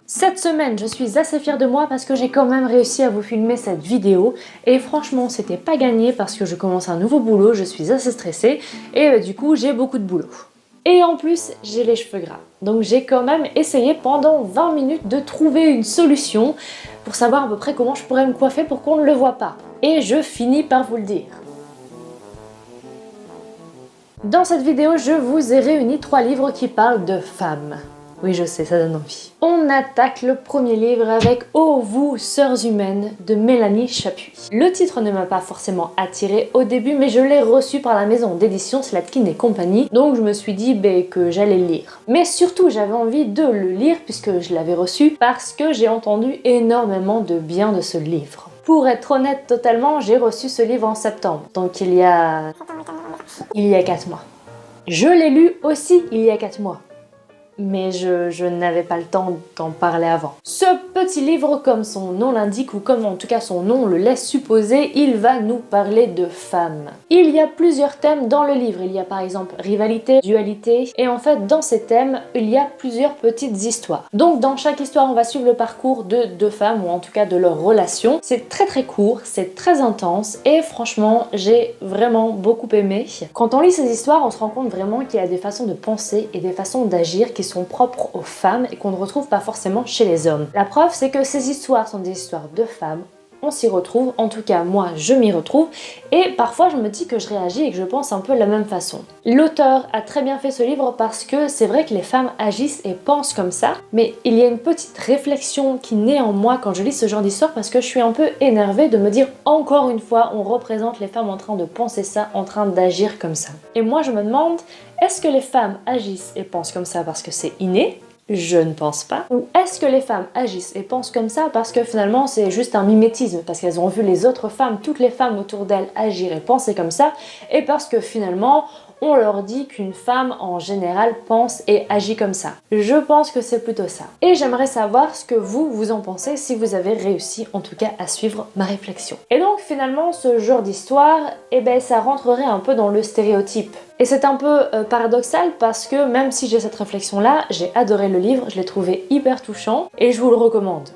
Cette semaine, je suis assez fière de moi parce que j'ai quand même réussi à vous filmer cette vidéo et franchement, c'était pas gagné parce que je commence un nouveau boulot, je suis assez stressée et du coup, j'ai beaucoup de boulot. Et en plus, j'ai les cheveux gras. Donc j'ai quand même essayé pendant 20 minutes de trouver une solution pour savoir à peu près comment je pourrais me coiffer pour qu'on ne le voit pas. Et je finis par vous le dire. Dans cette vidéo, je vous ai réuni 3 livres qui parlent de femmes. Oui, je sais, ça donne envie. On attaque le premier livre avec « Oh, vous, sœurs humaines » de Mélanie Chapuis. Le titre ne m'a pas forcément attiré au début, mais je l'ai reçu par la maison d'édition Slatkin et compagnie, donc je me suis dit que j'allais le lire. Mais surtout, j'avais envie de le lire puisque je l'avais reçu parce que j'ai entendu énormément de bien de ce livre. Pour être honnête totalement, j'ai reçu ce livre en septembre, donc il y a 4 mois. Je l'ai lu aussi il y a 4 mois. Mais je n'avais pas le temps d'en parler avant. Ce petit livre, comme son nom l'indique, ou comme en tout cas son nom le laisse supposer, il va nous parler de femmes. Il y a plusieurs thèmes dans le livre. Il y a par exemple rivalité, dualité, et en fait dans ces thèmes, il y a plusieurs petites histoires. Donc dans chaque histoire, on va suivre le parcours de 2 femmes, ou en tout cas de leur relation. C'est très court, c'est très intense, et franchement, j'ai vraiment beaucoup aimé. Quand on lit ces histoires, on se rend compte vraiment qu'il y a des façons de penser et des façons d'agir qui sont propres aux femmes et qu'on ne retrouve pas forcément chez les hommes. La preuve, c'est que ces histoires sont des histoires de femmes, on s'y retrouve, en tout cas moi je m'y retrouve, et parfois je me dis que je réagis et que je pense un peu de la même façon. L'auteur a très bien fait ce livre parce que c'est vrai que les femmes agissent et pensent comme ça, mais il y a une petite réflexion qui naît en moi quand je lis ce genre d'histoire parce que je suis un peu énervée de me dire encore une fois on représente les femmes en train de penser ça, en train d'agir comme ça. Et moi je me demande, est-ce que les femmes agissent et pensent comme ça parce que c'est inné ? Je ne pense pas. Ou est-ce que les femmes agissent et pensent comme ça parce que finalement c'est juste un mimétisme, parce qu'elles ont vu les autres femmes, toutes les femmes autour d'elles agir et penser comme ça, et parce que finalement on leur dit qu'une femme en général pense et agit comme ça. Je pense que c'est plutôt ça. Et j'aimerais savoir ce que vous en pensez si vous avez réussi en tout cas à suivre ma réflexion. Et donc finalement ce genre d'histoire, ça rentrerait un peu dans le stéréotype. Et c'est un peu paradoxal parce que même si j'ai cette réflexion là, j'ai adoré le livre, je l'ai trouvé hyper touchant et je vous le recommande.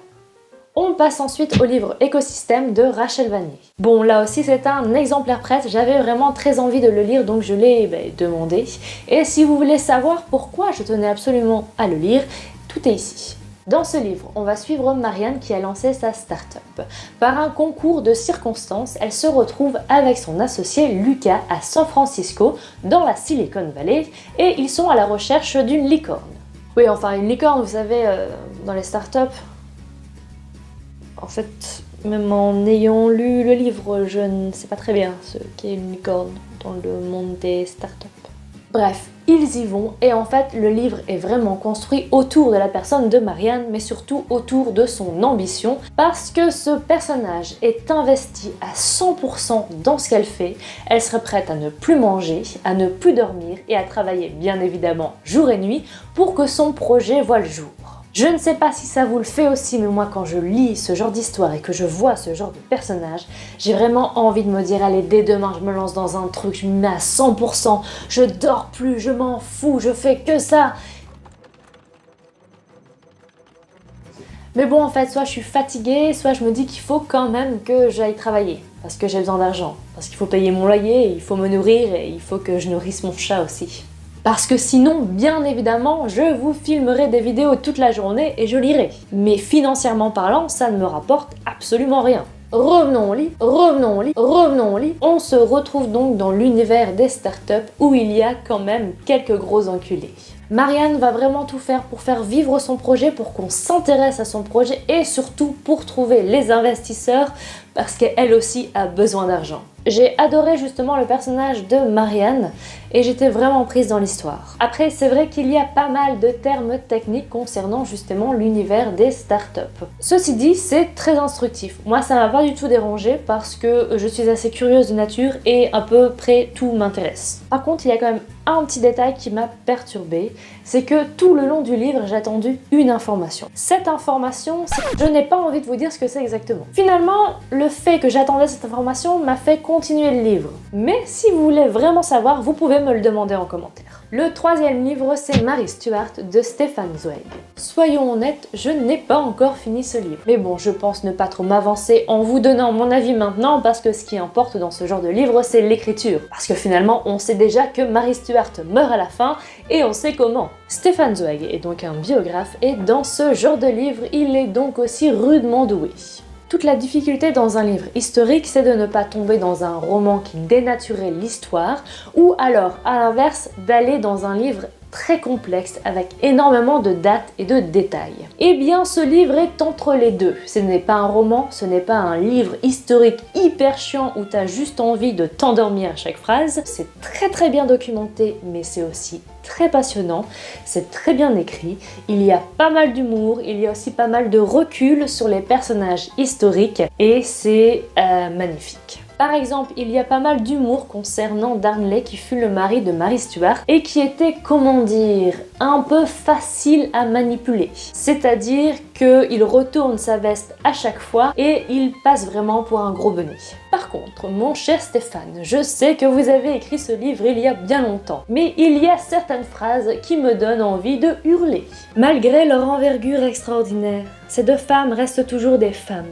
On passe ensuite au livre Écosystème de Rachel Vanier. Bon, là aussi c'est un exemplaire presse, j'avais vraiment très envie de le lire donc je l'ai demandé. Et si vous voulez savoir pourquoi je tenais absolument à le lire, tout est ici. Dans ce livre, on va suivre Marianne qui a lancé sa start-up. Par un concours de circonstances, elle se retrouve avec son associé Lucas à San Francisco, dans la Silicon Valley, et ils sont à la recherche d'une licorne. Oui, enfin une licorne, vous savez, dans les start-up. En fait, même en ayant lu le livre, je ne sais pas très bien ce qu'est une licorne dans le monde des startups. Bref, ils y vont et en fait le livre est vraiment construit autour de la personne de Marianne mais surtout autour de son ambition parce que ce personnage est investi à 100% dans ce qu'elle fait. Elle serait prête à ne plus manger, à ne plus dormir et à travailler bien évidemment jour et nuit pour que son projet voie le jour. Je ne sais pas si ça vous le fait aussi, mais moi quand je lis ce genre d'histoire et que je vois ce genre de personnage, j'ai vraiment envie de me dire allez dès demain je me lance dans un truc, je me mets à 100%, je dors plus, je m'en fous, je fais que ça. Mais bon en fait, soit je suis fatiguée, soit je me dis qu'il faut quand même que j'aille travailler, parce que j'ai besoin d'argent, parce qu'il faut payer mon loyer, il faut me nourrir et il faut que je nourrisse mon chat aussi. Parce que sinon, bien évidemment, je vous filmerai des vidéos toute la journée et je lirai. Mais financièrement parlant, ça ne me rapporte absolument rien. Revenons au lit, revenons au lit, revenons au lit. On se retrouve donc dans l'univers des startups où il y a quand même quelques gros enculés. Marianne va vraiment tout faire pour faire vivre son projet, pour qu'on s'intéresse à son projet et surtout pour trouver les investisseurs parce qu'elle aussi a besoin d'argent. J'ai adoré justement le personnage de Marianne et j'étais vraiment prise dans l'histoire. Après, c'est vrai qu'il y a pas mal de termes techniques concernant justement l'univers des startups. Ceci dit, c'est très instructif. Moi, ça m'a pas du tout dérangé parce que je suis assez curieuse de nature et à peu près tout m'intéresse. Par contre, il y a quand même un petit détail qui m'a perturbée, c'est que tout le long du livre, j'ai attendu une information. Cette information, je n'ai pas envie de vous dire ce que c'est exactement. Finalement, le fait que j'attendais cette information m'a fait continuer le livre. Mais si vous voulez vraiment savoir, vous pouvez me le demander en commentaire. Le troisième livre, c'est Mary Stuart de Stefan Zweig. Soyons honnêtes, je n'ai pas encore fini ce livre. Mais bon, je pense ne pas trop m'avancer en vous donnant mon avis maintenant parce que ce qui importe dans ce genre de livre, c'est l'écriture. Parce que finalement, on sait déjà que Mary Stuart meurt à la fin et on sait comment. Stefan Zweig est donc un biographe et dans ce genre de livre, il est donc aussi rudement doué. Toute la difficulté dans un livre historique, c'est de ne pas tomber dans un roman qui dénaturait l'histoire, ou alors, à l'inverse, d'aller dans un livre très complexe avec énormément de dates et de détails. Eh bien, ce livre est entre les deux. Ce n'est pas un roman, ce n'est pas un livre historique hyper chiant où t'as juste envie de t'endormir à chaque phrase. C'est très bien documenté, mais c'est aussi très passionnant, c'est très bien écrit, il y a pas mal d'humour, il y a aussi pas mal de recul sur les personnages historiques et c'est magnifique. Par exemple, il y a pas mal d'humour concernant Darnley qui fut le mari de Mary Stuart et qui était, comment dire, un peu facile à manipuler. C'est-à-dire qu'il retourne sa veste à chaque fois et il passe vraiment pour un gros benet. Par contre, mon cher Stéphane, je sais que vous avez écrit ce livre il y a bien longtemps, mais il y a certaines phrases qui me donnent envie de hurler. Malgré leur envergure extraordinaire, ces deux femmes restent toujours des femmes.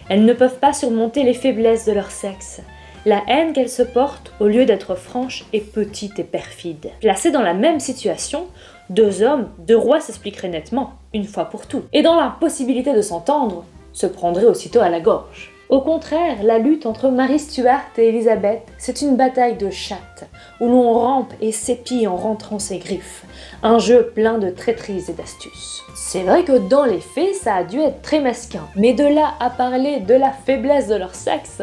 Elles ne peuvent pas surmonter les faiblesses de leur sexe. La haine qu'elles se portent, au lieu d'être franche, est petite et perfide. Placées dans la même situation, deux hommes, deux rois s'expliqueraient nettement, une fois pour tout. Et dans l'impossibilité de s'entendre, se prendraient aussitôt à la gorge. Au contraire, la lutte entre Mary Stuart et Élisabeth, c'est une bataille de chattes, où l'on rampe et s'épie en rentrant ses griffes. Un jeu plein de traîtrises et d'astuces. C'est vrai que dans les faits, ça a dû être très mesquin, mais de là à parler de la faiblesse de leur sexe,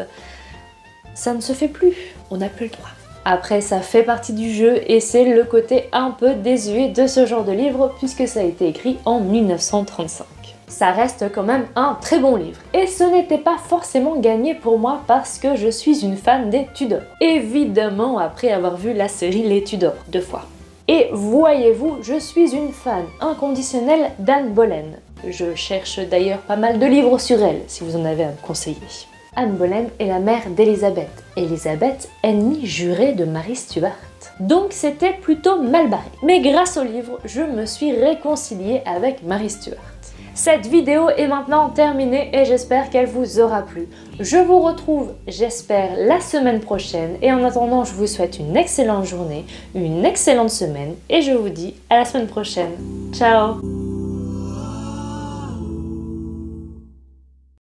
ça ne se fait plus, on n'a plus le droit. Après, ça fait partie du jeu et c'est le côté un peu désuet de ce genre de livre puisque ça a été écrit en 1935. Ça reste quand même un très bon livre. Et ce n'était pas forcément gagné pour moi parce que je suis une fan des Tudors. Évidemment après avoir vu la série Les Tudors 2 fois. Et voyez-vous, je suis une fan inconditionnelle d'Anne Boleyn. Je cherche d'ailleurs pas mal de livres sur elle, si vous en avez à me conseiller. Anne Boleyn est la mère d'Élisabeth. Élisabeth, ennemie jurée de Mary Stuart. Donc c'était plutôt mal barré. Mais grâce au livre, je me suis réconciliée avec Mary Stuart. Cette vidéo est maintenant terminée et j'espère qu'elle vous aura plu. Je vous retrouve, j'espère, la semaine prochaine et en attendant, je vous souhaite une excellente journée, une excellente semaine et je vous dis à la semaine prochaine. Ciao!